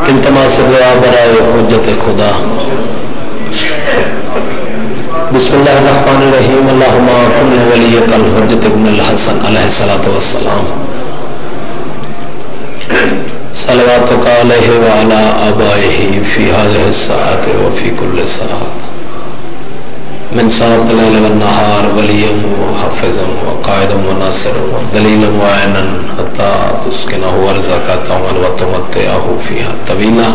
التماس دعا برائے حجت خدا. بسم اللہ الرحمن الرحیم. اللہم کن ولیک الحجت ابن الحسن علیہ السلام صلواتک علیہ وعلا آبائہ فی هذه الساعات وفی کل ساعت من ساعت اللیل والنہار ولیا وحفظا وقائدا وناصرا ودلیلا وعینا حتی تسکنہ ورزقہ طوعا وتمتعہ فیہا طویلا.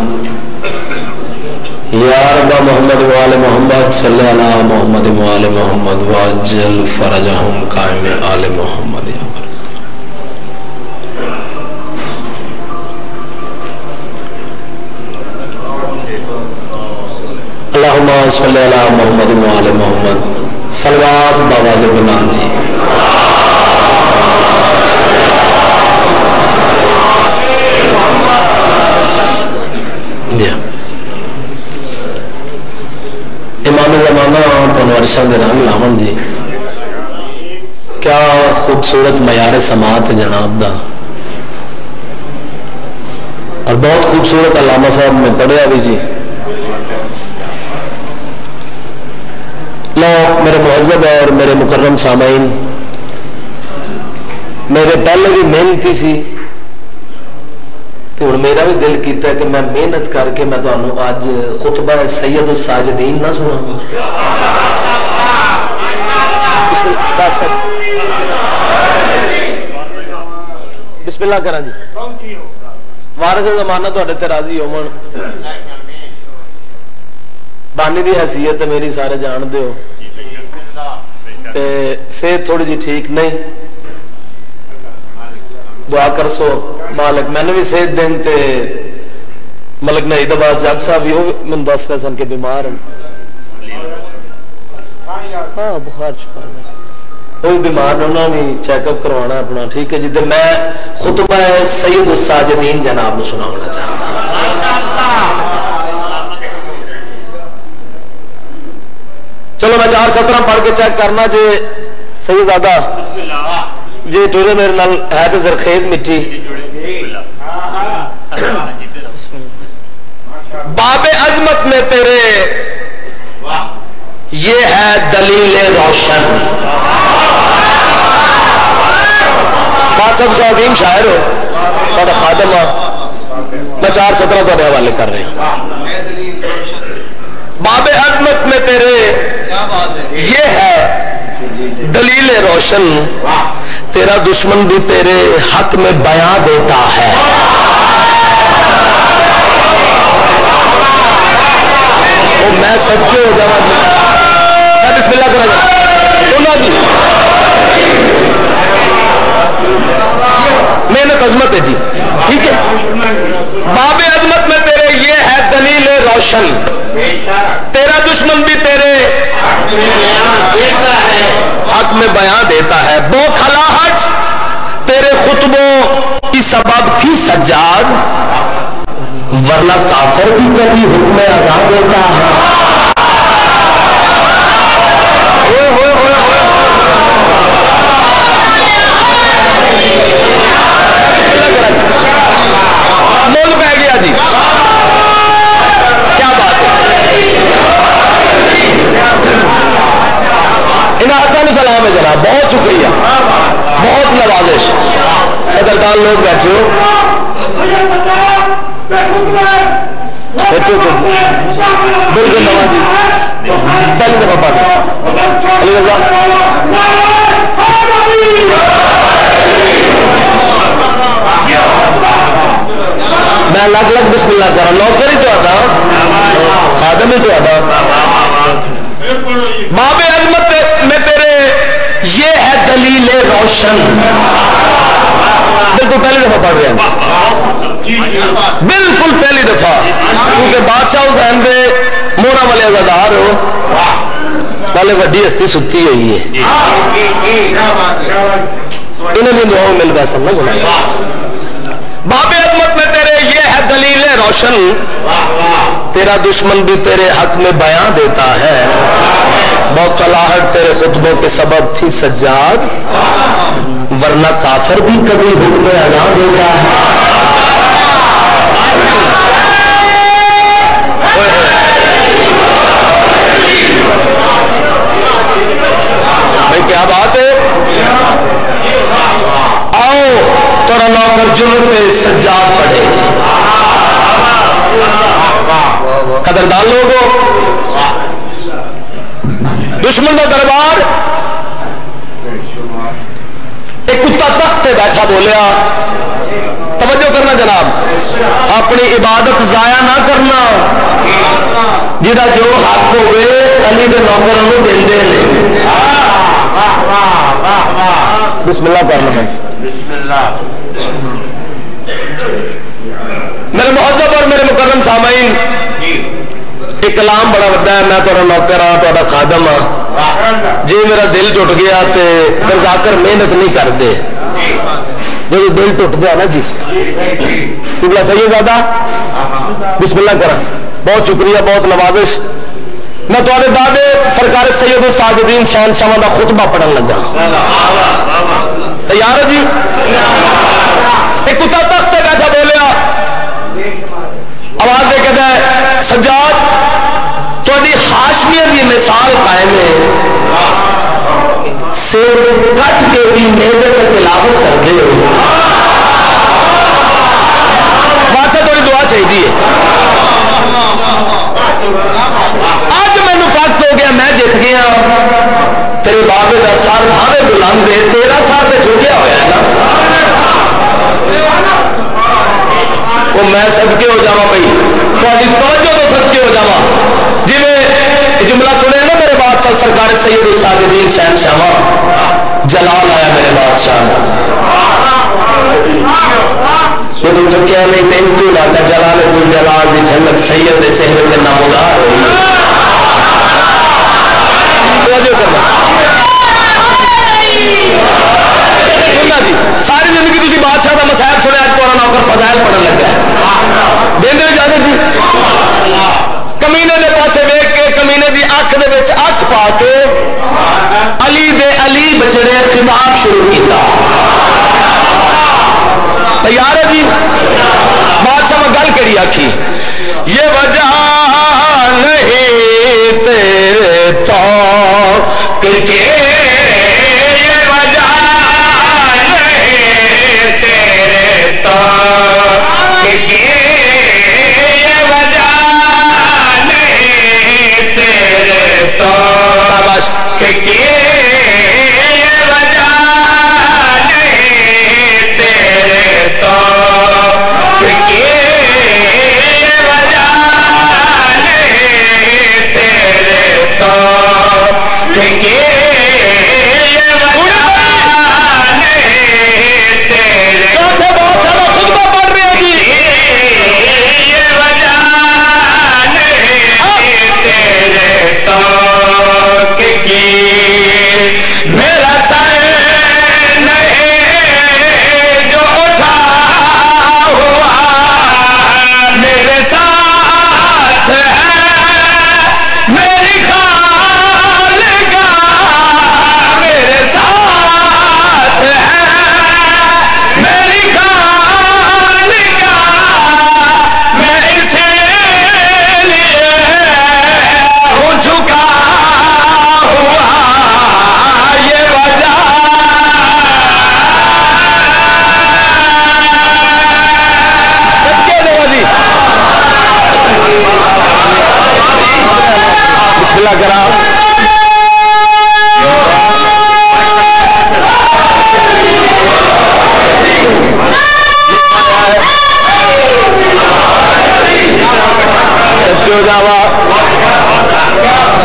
یا رب محمد وآل محمد صلی علی محمد وآل محمد واجل فرجہم قائم آل محمد. اللہم صلی علی محمد وآل محمد. صلوات باواز بنان جی. امام زمانہ تو ارشد رحم الامن جی، کیا خوبصورت معیار سماعت جناب دا، اور بہت خوبصورت علامہ صاحب میں پڑھیا بھی جی. لو میرے معذب اور میرے مکرم سامعین، میرے پہلے بھی محنتی سی تو میرا بھی دل کیتا ہے کہ میں محنت کر کے میں تو آج خطبہ سید الساجدین نہ سنا. بسم اللہ کرا جی. وارث زمانہ تو اڈے راضی ہومن بانی دی حیثیت میری سارے جان دیو تے صحت تھوڑی جی ٹھیک نہیں، دعا کر سو مالک میں نے بھی صحت دین تے ملک نعید عباس جاگ صاحب بھی من دس رسن کے بیمار ہیں. ہاں بخار چھپا وہ بیمار انہوں نے چیک اپ کروانا اپنا. ٹھیک ہے جی. تے میں خطبہ سید الساجدین جناب نے سنا ہونا چاہتا ہوں. چلو میں 4:17 پڑھ کے چیک کرنا جے صحیح زیادہ جی ٹورے میرے نال ہے تو زرخیز مٹی. باب عظمت میں تیرے یہ ہے دلیل روشن. بادشاہ تو عظیم شاعر ہو تھوڑا خادم ہو. میں 4:17 تھوڑے حوالے کر رہے ہیں. باب عظمت میں تیرے یہ ہے دلیل روشن، تیرا دشمن بھی تیرے حق میں بیان دیتا ہے. میں سچے ہو جاؤں جی. بسم اللہ کرا جائے سنا جی. محنت عظمت ہے جی. ٹھیک ہے. باب عظمت میں تیرے یہ ہے دلیل روشن، تیرا دشمن بھی تیرے حق میں بیان دیتا ہے. بوکھلاہٹ تیرے خطبوں کی سبب تھی سجاد، ورنہ کافر بھی کبھی حکم اذان دیتا ہے. مول پہ گیا جی. کیا بات ہے. انہوں سلام ہے جناب. بہت شکریہ، بہت نوازش. قدردان لوگ بیٹھے ہو. بالکل نوازی پہلی دفعہ پڑھ علی رضا. میں الگ الگ بسم اللہ کر رہا. نوکر ہی تو آتا، خادم ہی تو آتا. باب عظمت میں تیرے یہ ہے دلیل روشن. بالکل پہلی دفعہ پڑھ رہے ہیں، بالکل پہلی دفعہ. کیونکہ بادشاہ حسین دے مورا والے ازادار ہو والے وڈی ہستی ستی ہوئی ہے. انہیں بھی دعاؤں مل گیا سب نہ باب عظمت میں تیرے یہ ہے دلیل روشن، تیرا دشمن بھی تیرے حق میں بیان دیتا ہے، بوکلاہٹ تیرے خطبوں کے سبب تھی سجاد، ورنہ کافر بھی کبھی حکم اذان دیتا ہے۔ بھائی کیا بات ہے؟ آؤ تھوڑا نوکر جرم پہ سجاد پڑھے۔ قدردان لوگوں، دشمن کا دربار، ایک کتا تخت پہ بیٹھا بولیا، توجہ کرنا جناب، اپنی عبادت ضائع نہ کرنا، جہاں جو حق ہوئے علی کے نوکروں کو دیندے نہیں۔ بسم اللہ کرنا ہے۔ میرے معزز اور میرے مکرم سامعین، ایک کلام بڑا بڑا ہے، میں تھوڑا نوکر ہاں، تھوڑا خادم ہاں، جی میرا دل ٹوٹ گیا تو پھر ذاکر محنت نہیں کرتے، جو دل ٹوٹ گیا نا جی قبلہ سید زیادہ بسم اللہ کرا، بہت شکریہ، بہت نوازش۔ میں تھوڑے دادے سرکار سید الساجدین شہنشاہ کا خطبہ پڑھن لگا، تیار ہے جی؟ ایک کتا تخت پہ بیٹھا بولیا، آواز دے کہتا ہے سجاد تھوڑی حاشیے کی مثال قائم ہے، سر کٹ کے بھی نیزے پر تلاوت کر دے، بادشاہ تھوڑی دعا چاہیے، آج مینو پک ہو گیا، میں جت گیا، تیرے بابے کا سر بھاوے بلند ہے، تیرا سر تو جھکیا ہوا ہے نا، وہ میں صدقے ہو جاوا بھائی، تھوڑی توجہ تو صدقے ہو جاوا، جی میں جملہ سنے نا میرے بادشاہ سرکار سید الساجدین شہنشاہ، جلال آیا میرے بادشاہ، وہ تو جھکیا نہیں، تیز کیوں لاتا، جلال ذل جلال دی جھلک سید دے چہرے کے نامودار ہوئی، توجہ کرنا جی، ساری زندگی تسی بادشاہ دا مسائل سنے، آج تورا نوکر فضائل پڑھن لگا ہے، دین دے اجازت جی، کمینے دے پاسے ویکھ کے کمینے دی اکھ دے وچ اکھ پا کے علی دے علی بچڑے خطاب شروع کیتا، تیار ہے جی؟ بادشاہ میں گل کری آکھی، یہ وجہ نہیں تیرے تو کہ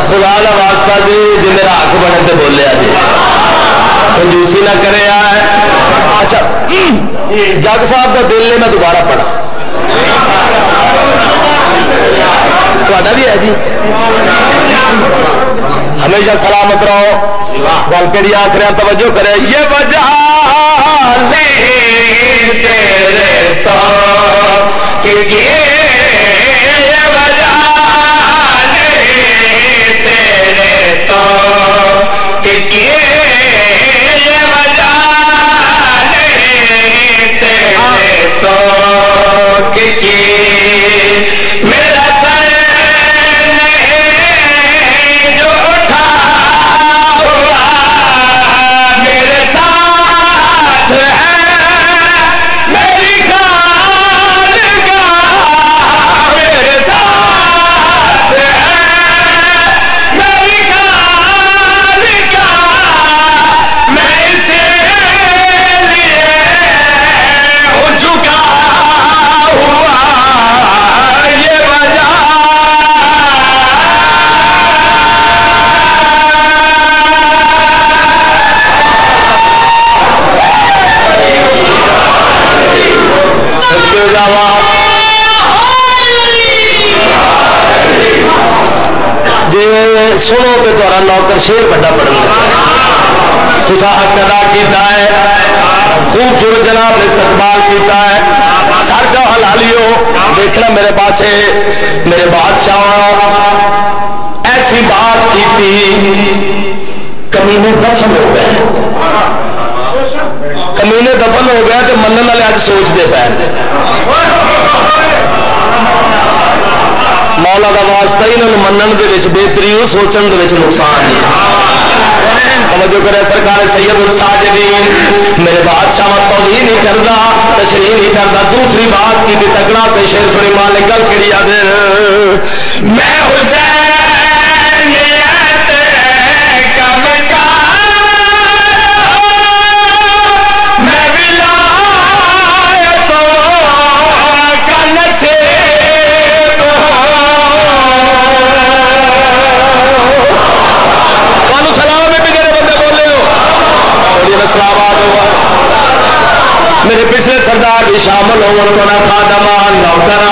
خدا کا واسطہ جی جی میرا حق بنے تو بولیا جی کنجوسی نہ کرے یار۔ اچھا جگ صاحب کا دل نے میں دوبارہ پڑھا، تھوڑا بھی ہے جی، ہمیشہ سلامت رہو، گل کری آخر توجہ کرے، یہ وجہ نہیں تیرے تو کہ یہ وجہ سنو تو تمہارا نوکر شیر بڑا پڑھنے لگا تسا حق ادا کیتا ہے خوبصورت جناب نے استقبال کیتا ہے سر جاؤ حلالیو دیکھنا میرے پاس میرے بادشاہ ایسی بات کی تھی کمینے دفن ہو گئے کمینے دفن ہو گئے تو منن والے اج سوچتے پے مولا دا واسطہ انہوں منن دے وچ بہتری ہو سوچن دے وچ نقصان نہیں توجہ کرے سرکار سید الساجدین میرے بادشاہ توہین نہیں کردا تشریح نہیں کردا دوسری بات کی تکڑا تے شیر سنی مالک گل کری آدے میں حسین میرے پچھلے سردار بھی شامل ہو خادمان نوکرا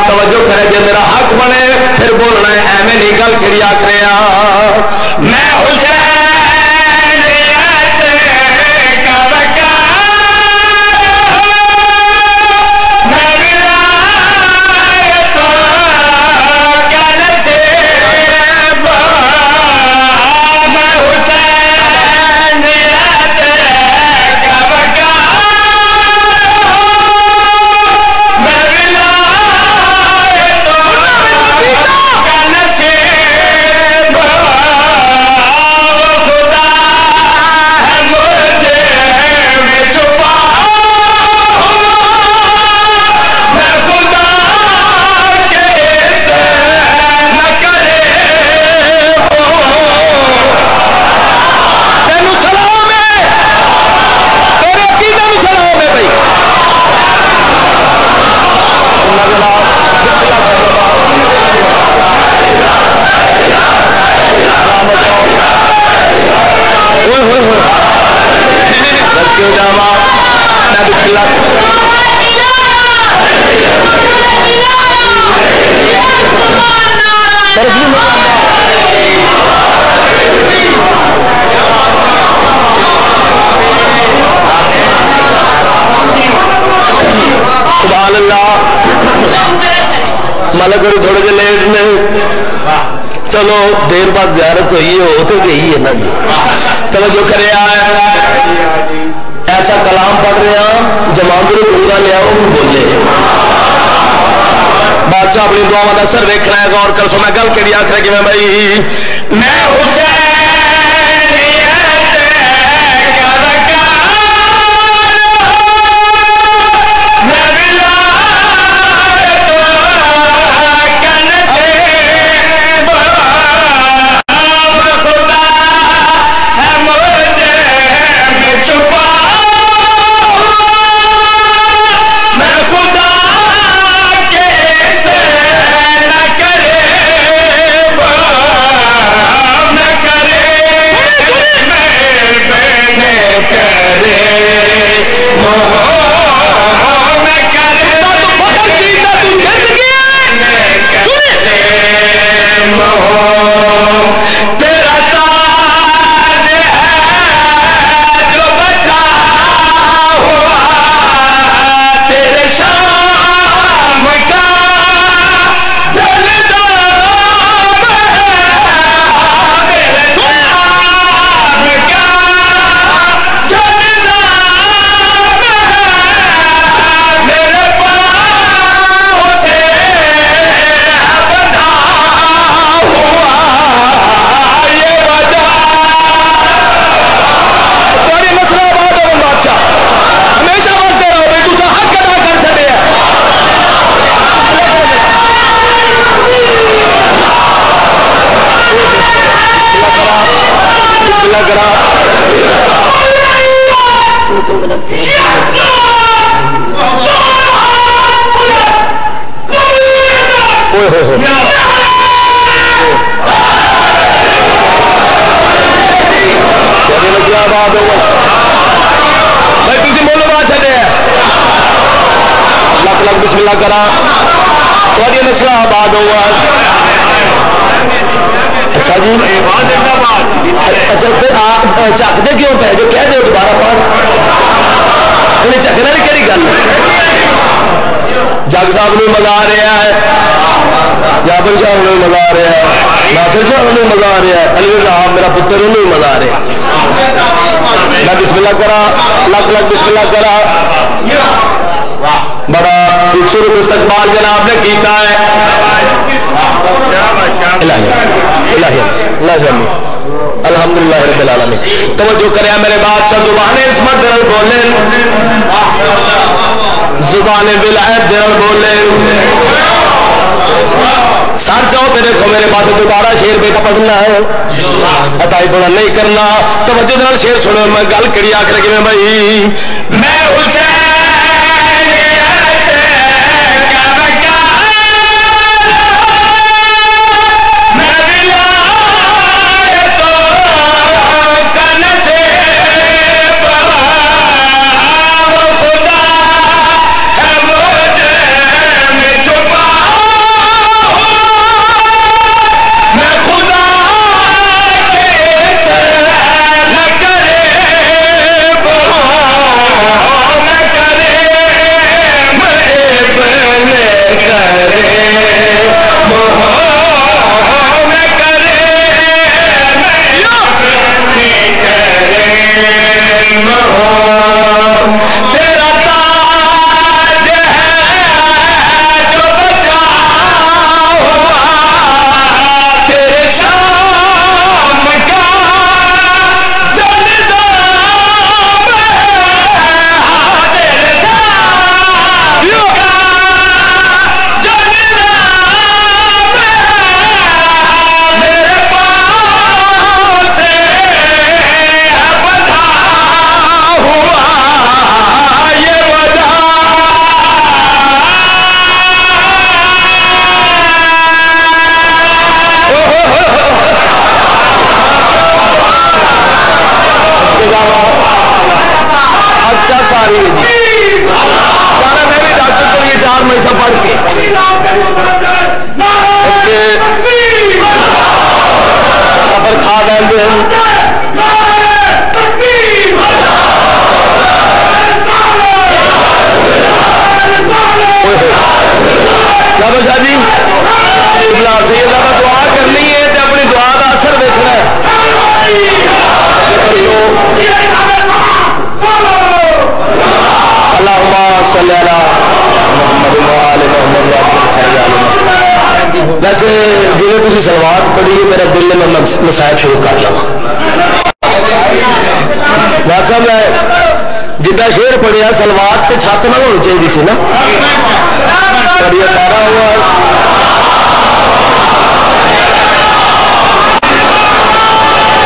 توجہ کرے جے میرا حق بنے پھر بولنا ہے ایویں نہیں گل کری آکھرے میں حسین سبحان اللہ ملک اور تھوڑے جے لیٹ نے چلو دیر بعد زیارت ہوئی ہے ہو تو گئی ہے نا جی توجہ کرے آئے ایسا کلام پڑھ رہے ہیں جماندر گنگا لیا وہ بولے بادشاہ اپنی دعا کا اثر دیکھنا ہے غور کر سو میں گل کے آخر کہ میں بھائی میں حسین بسم اللہ کرا نسل آباد ہوا اچھا اچھا جی اچھا چکتے کیوں پہ جو کہہ دو دوبارہ پڑھ انہیں چکنا نہیں کہڑی گل جگ صاحب نے مزا آ رہا ہے جابر صاحب نے مزا آ رہا ہے ناصر صاحب نے مزا آ رہا ہے علی صاحب میرا پتر انہوں مزا آ رہا ہے میں بسم اللہ کرا لکھ لکھ بسم اللہ کرا بڑا خوبصورت استقبال جناب نے کیتا ہے الحمدللہ رب العالمین توجہ کرے میرے بادشاہ زبانیں عصمت درل بولیں زبانیں بالعیب درل بولیں سر جاؤ پہ دیکھو میرے پاس دوبارہ شیر بیٹا پڑھنا ہے عطائی پڑھنا نہیں کرنا توجہ درل شیر سنو میں گل کری آکھ رکھی میں بھائی میں حسین سفر کھا گئے کیا بشا جی سیدہ دعا کرنی ہے تو اپنی دعا کا اثر دیکھنا ہے اللہم صلی علی محمد وآل محمد ویسے جی تھی سلوات پڑھی میرا دل میں مسائب شروع کر لوا بات صاحب میں جدہ شیر پڑھیا سلوات تے چھت نہ ہونی چاہیے سی نا پڑھیا سارا ہوا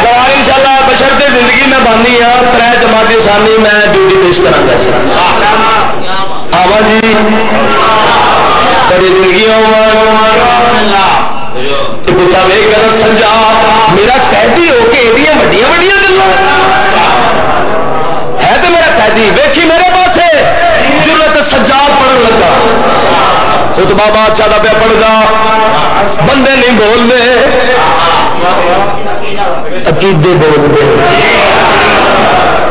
سوال انشاءاللہ بشرطِ زندگی میں باندھی ہاں ترے جماعت ثانی میں ڈیوٹی پیش کروں گا آوا جی تیری زندگی کتا ویک کر سجا میرا قیدی ہو کے ایڈیاں وڈیاں وڈیاں گلاں ہے تو میرا قیدی ویکھی میرے پاس جرت سجاد پڑھن لگا خطبہ بادشاہ دا پہ پڑھ گا بندے نہیں بول دے عقیدے بول دے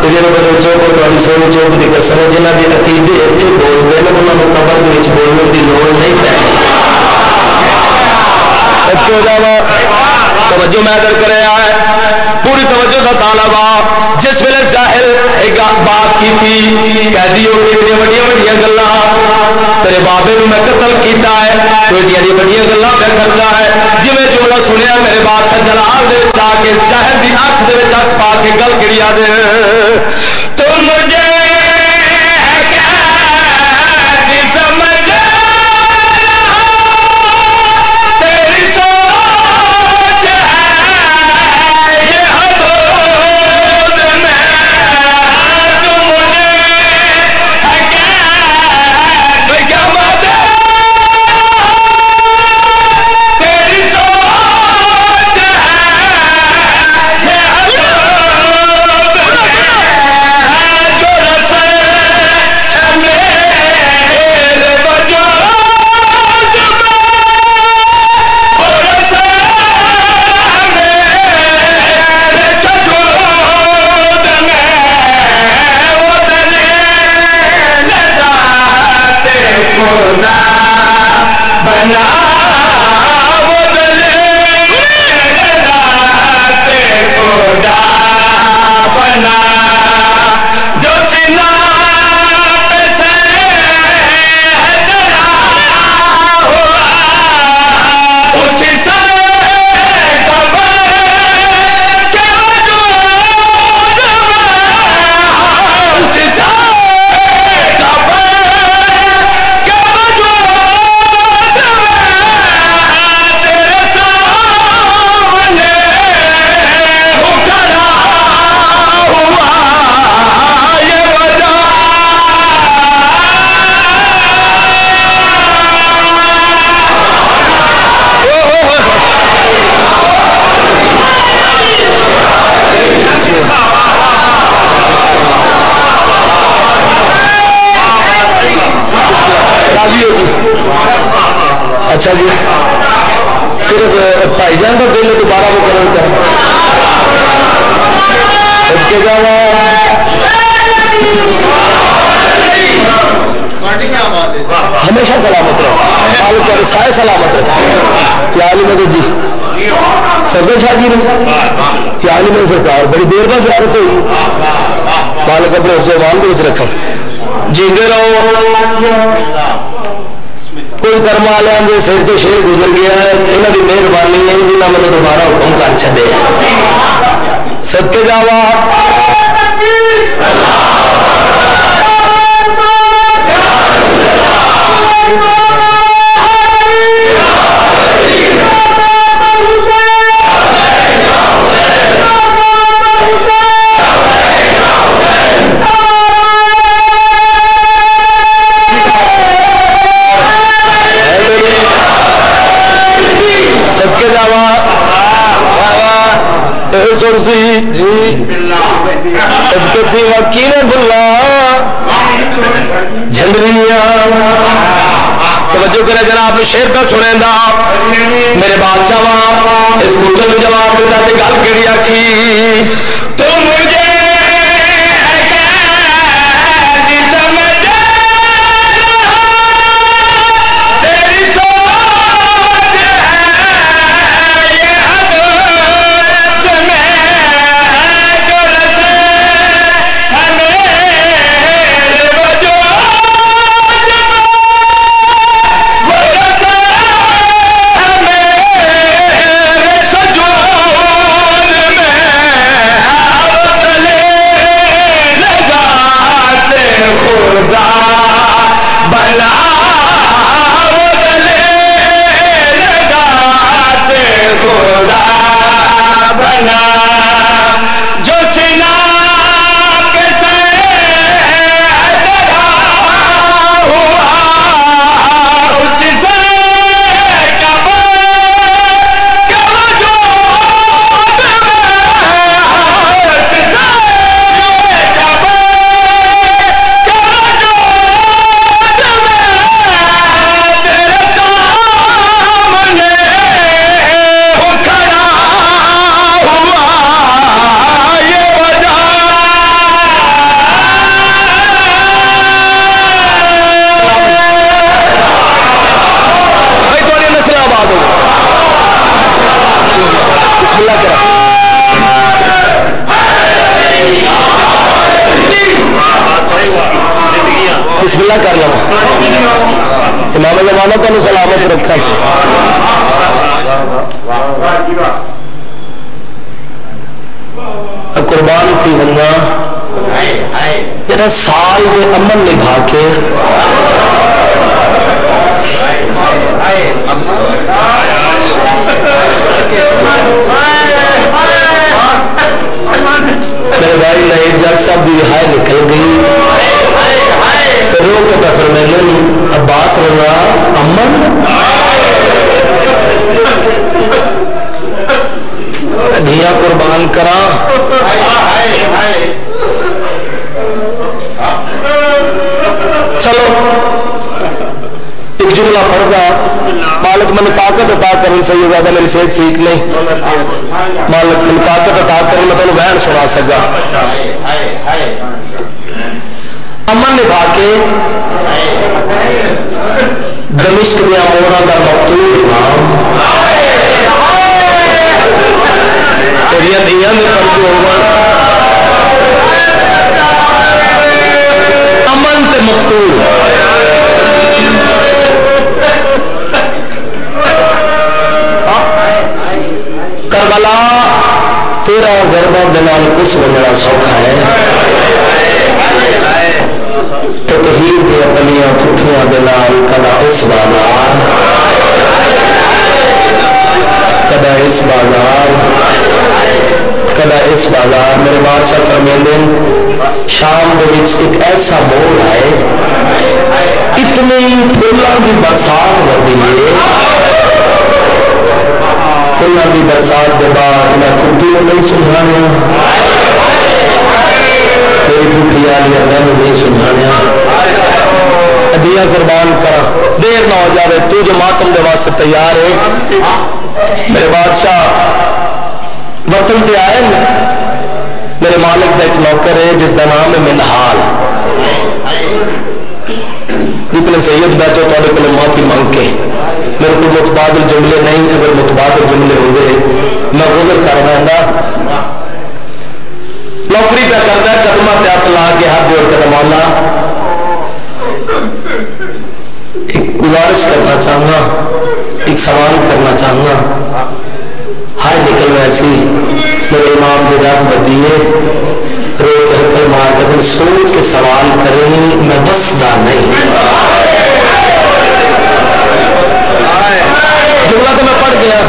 تجھے بڑے چوک اور سونے چوک دی قسم جنہ دی عقیدے تے بول دے نہ انہاں نوں قبر وچ بولن دی لوڑ نہیں پئی ہو جاوا توجہ میں ادھر کرے آئے پوری توجہ کا طالب آ جس ویلے جاہل ایک بات کی تھی قیدی ہو کے بڑیاں بڑیاں گلاں تیرے بابے نوں میں قتل کیتا ہے تو ایڈیاں بڑیاں گلاں میں کرتا ہے جویں جوڑا سنیا میرے بادشاہ جلال دے وچ آ کے جاہل دی اکھ دے وچ اکھ پا کے گل کڑی آ دے تو مجھے جو اندر دل دوبارہ مقرر کر کے جاوا ہمیشہ سلامت رہو مالک کا رسائے سلامت رہو یا علی مدد جی سردر شاہ جی نے یا علی مدد سرکار بڑی دیر بعد زیارت ہوئی مالک اپنے حسین مان کے وچ رکھا جیندے رہو کوئی کرم والے دے سر تے شیر گزر گیا ہے انہاں دی مہربانی ہے جنہاں میں دوبارہ حکم کر چھڈے صدقے جاوا صدقے جاوا سرسی جی صدقے تھی وکیل بلا جھنڈیاں توجہ کرے جناب شیر کا سنے دا میرے بادشاہ اس پتر نے جواب دیتا تے گل کیڑی آکھی تو مجھے بسم اللہ کر لو امام زمانہ کو سلامت رکھا قربان تھی بندہ جڑا سال میں امن نبھا کے میرے بھائی نعید جاگ صاحب بھی رہائی نکل گئی کرو کے فرمیلن عباس رضا امن دھیا قربان کرا چلو ایک جملہ پڑھ گا مالک من طاقت عطا کریں سیدزادہ میری صحت ٹھیک نہیں مالک من طاقت عطا کریں میں تمہیں بہن سنا سکا امن نبھا کے دمشق دیا مورا دا مقتول امام تیریا دیا میں پڑھو ہوگا امن تے مقتول کربلا تیرا ضربہ دلال کس وجہ سوکھا ہے تطہیر دے اپنیاں پھٹیاں دلال کدا اس بازار کدا اس بازار کدا اس بازار میرے بادشاہ فرمیندن شام دے وچ ایک ایسا موڑ آئے اتنی پھلاں دی برسات ہوتی ہے پھلاں دی برسات دے بعد میں کھٹی کو نہیں سمجھانے میری کھٹی آلیا میں نہیں سمجھانے دیا قربان کرا دیر نہ ہو جاوے تو جو ماتم دے واسطے تیار ہے میرے بادشاہ وطن تے آئے میرے مالک دا ایک نوکر ہے جس کا نام ہے منحال اتنے سید بیٹھو تو معافی مانگ کے میرے کو متبادل جملے نہیں اگر متبادل جملے ہوئے میں گزر کر رہا نوکری پہ کرتا ہے قدمہ پہ ہاتھ لا کے ہاتھ جوڑ کر مولا ایک گزارش کرنا چاہوں ایک سوال کرنا چاہوں ہائے نکل میں ایسی میرے امام کی رات بدی ہے رو کے حکل مار کر سوچ کے سوال کریں میں وسدہ نہیں جملہ تو میں پڑھ گیا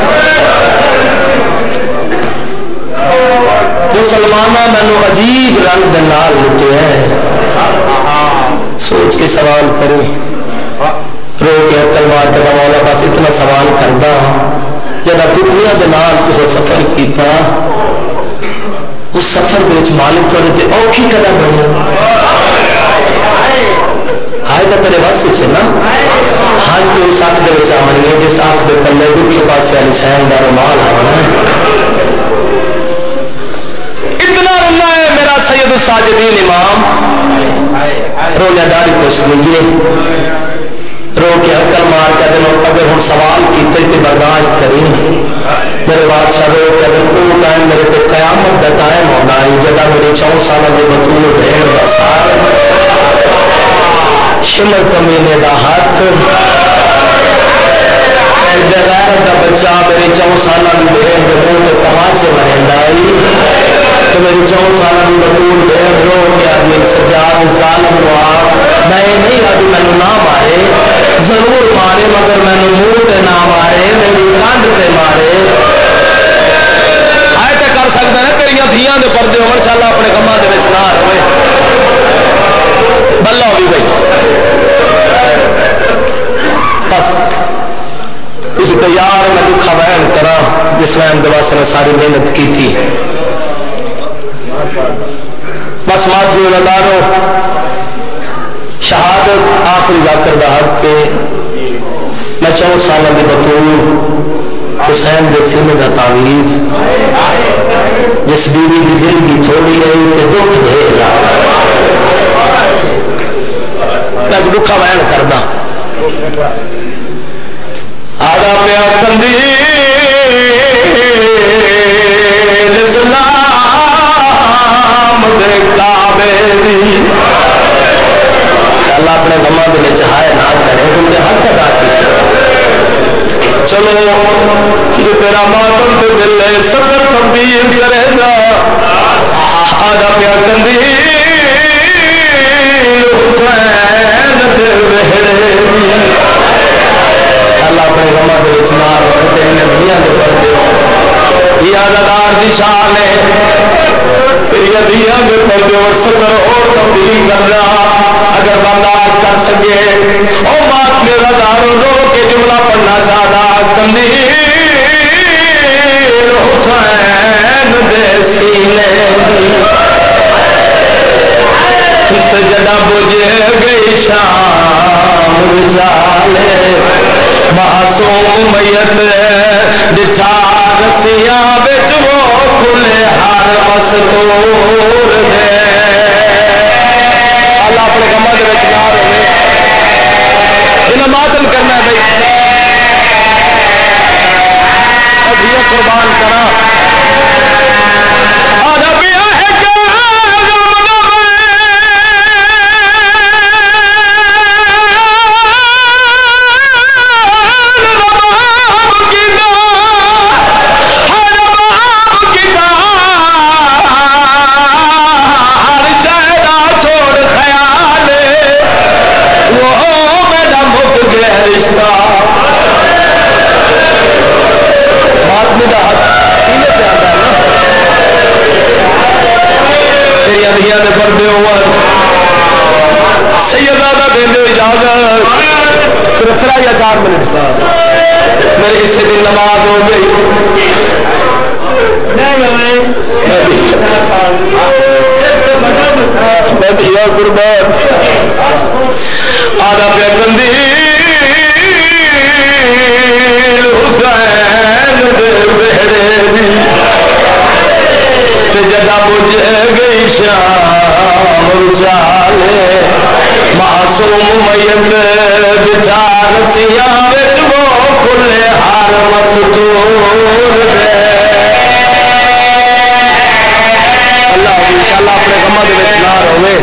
مسلمانہ میں نے عجیب رنگ دنال لٹے ہیں سوچ کے سوال کریں رو کے حکل مار کر مولا بس اتنا سوال کردہ جب پتریاں دنال کسے سفر کیتا اس سفر بیچ مالک تو رہتے اوکھی کدا بنی ہائے دا تیرے واسطے چھنا ہاں تو اس آنکھ دے بچا منی ہے جس آنکھ دے پلے دکھ کے پاس سے علی سین دار مال آنا ہے اتنا رونا ہے میرا سید الساجدین امام رونا داری پوچھ لیے رو کے عقل مار کے دنوں اگر ہم سوال کیتے تھے برداشت کریں میرے بادشاہ رو کے دن کو ٹائم میرے تے قیامت دا ٹائم ہونا ہے جگہ میری 4 سالہ دے بطور بہن بسار شمر کمینے دا ہاتھ غیرت دا بچہ میری 4 سالہ دی بہن دے منہ تے تماچے مریندا آئی تو میری 4 سالہ دی بطور بہن رو کے آدمی سجاد ظالم ہوا میں نہیں آدھی میں نہ مارے ضرور مارے مگر میں نے منہ تے نہ مارے میری کانڈ تے مارے آئے تے کر سکتا ہے تیریاں دھیاں دے پردے ہو انشاءاللہ اپنے کماں دے وچ نہ ہوئے بلہ ہوئی بھائی بس اسی تیار میں دکھا بیان کرا جس وین دواسے نے ساری محنت کی تھی بس مات بھی ولدارو شہادت آخری ذاکر دہت پہ میں 4 سالہ بھی بطول حسین دے سینے کا تعویز جس بیوی کی زندگی تھوڑی رہی تے دکھ دھیر رہا میں دکھا بیان کردہ آدھا پہ قندیل اسلام دے کعبے دی اللہ اپنے غمہ دلے چاہائے نہ کریں تم نے حق ادا کی چلو یہ تیرا ماتم تو دل ہے سفر تبدیل کرے گا آدھا پیا کندیل حسین دے وہڑے اللہ اپنے غمہ دلے چنار رہتے ہیں نبیاں دے پردے یہ عزدار دی شان ہے پھر یہ دیا دے پردے اور سفر اور تبدیل کر رہا اگر بندہ کر سکے او بات میرا دارو رو کے جملہ پڑھنا چاہتا کندیل حسین دے سینے جڑا بجھے گئی شام جالے معصوم میت ڈٹھا رسیاں بچ وہ کھلے ہر مستور دے اللہ اپنے کمہ دے وچ نار ہوئے انہیں ماتم کرنا ہے بھائی ابھی قربان کرا آدھا پیا ہے سیدادہ دیندے اجازت صرف 3 یا 4 منٹ میرے حصے کی نماز ہو گئی میں دیا قربان آدھا پہ قندیل حسین دے بہڑے بھی تے جدا بجھ گئی شام چالے معصوم میت بٹھا رسیاں وچ وہ کھلے ہار مستور دے اللہ انشاءاللہ اپنے غمہ دے وچ نہ روے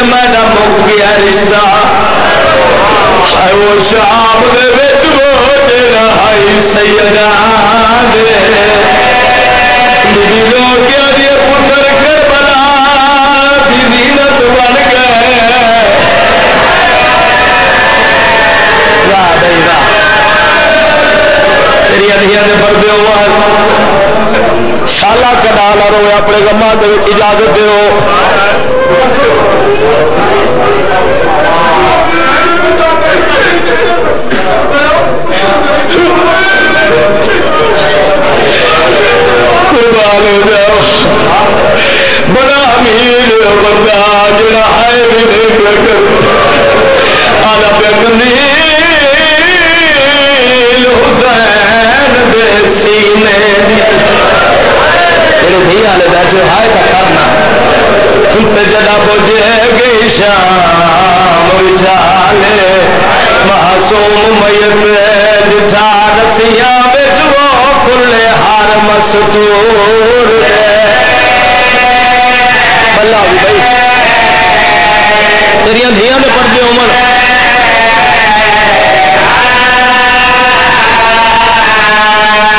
میرا مک گیا رشتہ وہ شام دے وچ وہ رہائی سیدہ دے بی لوگ کیا دیے پتر کربلا دی زینت بن گئے راہ دئی راہ تیری ادھیاں دے پردے ہوا شالا کڈالا روے اپنے غمہ دے وچ اجازت دیو قربان ہو جاؤ بڑا امیر بندہ جڑا ہے بھی نہیں بکر آدھا پہ قندیل حسین دے سینے تیرے بھی آلے بیٹھے ہائے کا کرنا تے جدا بجھے گئی شام چالے معصوم میت بٹھا رسیاں وچ وہ کھلے ہار مستور دے اللہ بھی بھائی تیریاں دھیاں دے پردے عمر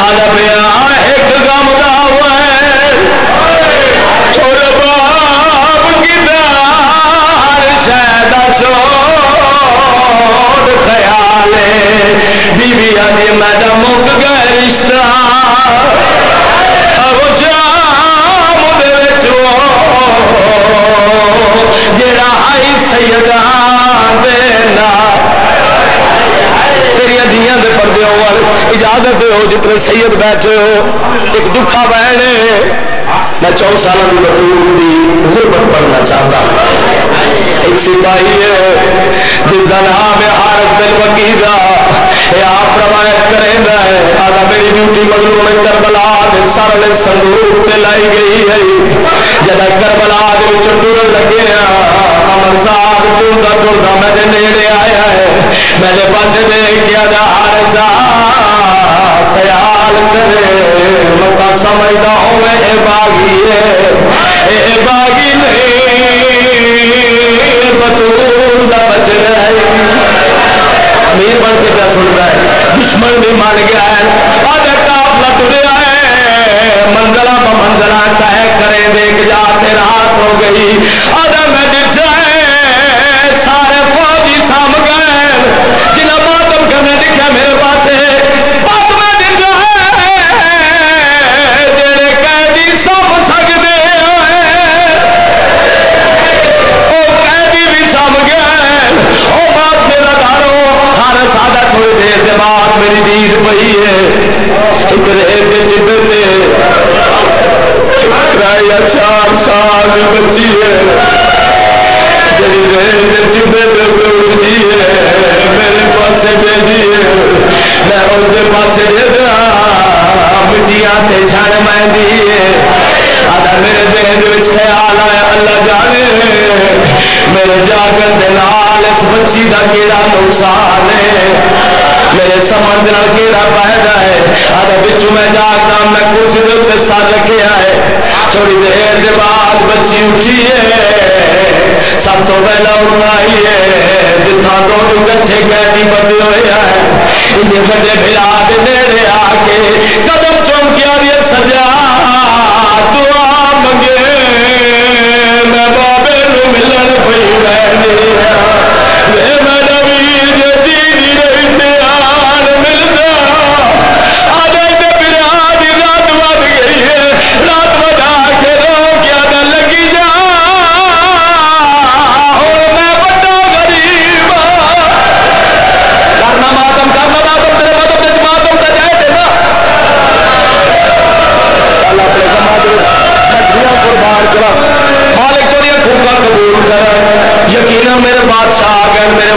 آدھا پیا ایک غم دا ہوا ہے چھوڑ باپ کی دار شہدہ چھوڑ خیالے بی بی آدھی میڈا مک گئے رشتہ اب شام دے وچو جڑا آئی سیدہ دینا تیری ادھیاں دے پردے ہو اجازت دے ہو جتنے سید بیٹھے ہو ایک دکھا بہنے میں 4 سالہ دی بطور دی غربت پڑھنا چاہتا ایک سپاہی ہے جس دنہا میں حارث بن وقیدہ اے آپ روایت کریں گا ہے آدھا میری ڈیوٹی مظلوم کربلا دے سر میں صندوق تے لائی گئی ہے جدہ کربلا دے چٹور لگے ہیں امر صاحب ٹوردہ ٹوردہ میں نے نیڑے آیا ہے میں نے پاسے دے کیا دا حارثہ خیال کرے مکہ سمجھتا ہوں میں اے باغی ہے اے باغی نہیں بطول دا بچ رہے امیر بن کے پہ سن رہا ہے دشمن بھی مان گیا ہے آدھے کافلہ ٹرے آئے منزلہ بمنزلہ کہے کرے دیکھ جاتے رات ہو گئی آدھے میں ڈٹھا ہے سارے فوجی سام گئے جنہ ماتم کرنے دکھے میرے پاس ہے بات میں ڈٹھا ہے جنہیں قیدی سام سکتے ہیں او قیدی بھی سام گئے او بات میرا دارو ہر سادہ تھوڑی دیر دے بعد میری دید پہی ہے ایک رہے کے ٹبے پہ کرائیا 4 سال بچی ہے جنہی رہے کے ٹبے پہ اٹھتی ہے میرے پاسے دے دیئے میں ان کے پاسے دے دیا مٹیاں تے جھاڑ میں دیئے آدھا میرے ذہن وچ خیال آیا اللہ جانے میرے جاگن دے نال اس بچی دا کیڑا نقصان ہے میرے سمندر کیڑا فائدہ ہے آدھا بچوں میں جاگتا میں کرسی دے تے سر رکھیا ہے تھوڑی دیر دے بعد بچی اٹھی ہے سب تو پہلا اٹھائی ہے جتنا دونوں گٹھے قیدی بندے ہوئے ہیں یہ بڑے بھلا دے نیڑے آکے قدم چونکیا دیا سجا دعا منگے میں بابے نو ملن پئی رہنے میں نبی جدی رہتے آن ملتا آدھے دے برا دی رات بد گئی ہے رات بدا کے رو کیا نہ لگی